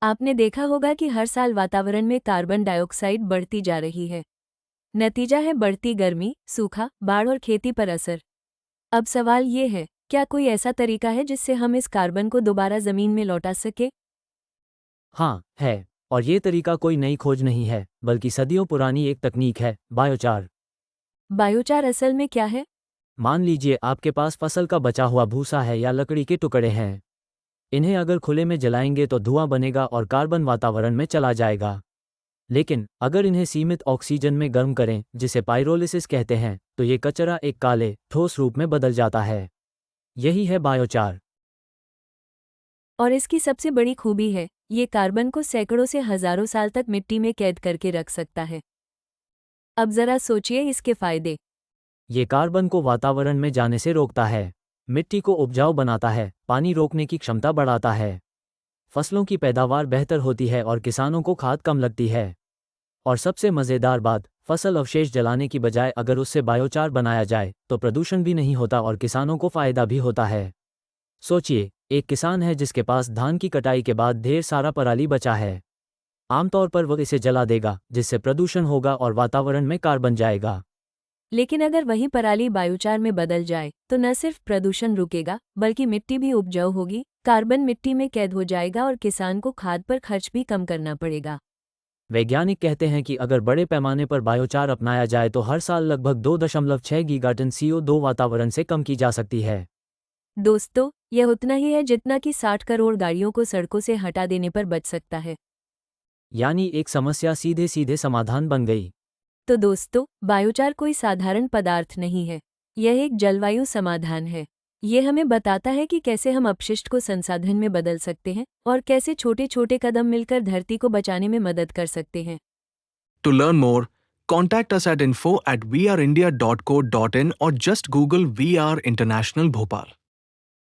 आपने देखा होगा कि हर साल वातावरण में कार्बन डाइऑक्साइड बढ़ती जा रही है। नतीजा है बढ़ती गर्मी, सूखा, बाढ़ और खेती पर असर। अब सवाल ये है, क्या कोई ऐसा तरीका है जिससे हम इस कार्बन को दोबारा जमीन में लौटा सके? हाँ, है। और ये तरीका कोई नई खोज नहीं है, बल्कि सदियों पुरानी एक तकनीक है, बायोचार। बायोचार असल में क्या है? मान लीजिए आपके पास फसल का बचा हुआ भूसा है या लकड़ी के टुकड़े हैं। इन्हें अगर खुले में जलाएंगे तो धुआं बनेगा और कार्बन वातावरण में चला जाएगा। लेकिन अगर इन्हें सीमित ऑक्सीजन में गर्म करें, जिसे पाइरोलिसिस कहते हैं, तो ये कचरा एक काले, ठोस रूप में बदल जाता है। यही है बायोचार। और इसकी सबसे बड़ी खूबी है, ये कार्बन को सैकड़ों से हजारों साल तक मिट्टी में कैद करके रख सकता है। अब जरा सोचिए इसके फायदे। ये कार्बन को वातावरण में जाने से रोकता है, मिट्टी को उपजाऊ बनाता है, पानी रोकने की क्षमता बढ़ाता है, फसलों की पैदावार बेहतर होती है और किसानों को खाद कम लगती है। और सबसे मज़ेदार बात, फसल अवशेष जलाने की बजाय अगर उससे बायोचार बनाया जाए तो प्रदूषण भी नहीं होता और किसानों को फायदा भी होता है। सोचिए, एक किसान है जिसके पास धान की कटाई के बाद ढेर सारा पराली बचा है। आमतौर पर वह इसे जला देगा, जिससे प्रदूषण होगा और वातावरण में कार्बन जाएगा। लेकिन अगर वही पराली बायोचार में बदल जाए तो न सिर्फ प्रदूषण रुकेगा, बल्कि मिट्टी भी उपजाऊ होगी, कार्बन मिट्टी में कैद हो जाएगा और किसान को खाद पर खर्च भी कम करना पड़ेगा। वैज्ञानिक कहते हैं कि अगर बड़े पैमाने पर बायोचार अपनाया जाए तो हर साल लगभग 2.6 गीगाटन CO2 वातावरण से कम की जा सकती है। दोस्तों, यह उतना ही है जितना कि 60 करोड़ गाड़ियों को सड़कों से हटा देने पर बच सकता है। यानी एक समस्या सीधे सीधे समाधान बन गई। तो दोस्तों, बायोचार कोई साधारण पदार्थ नहीं है, यह एक जलवायु समाधान है। ये हमें बताता है कि कैसे हम अपशिष्ट को संसाधन में बदल सकते हैं और कैसे छोटे छोटे कदम मिलकर धरती को बचाने में मदद कर सकते हैं। To learn more, contact us at info@weareindia.co.in or just Google VR International Bhopal.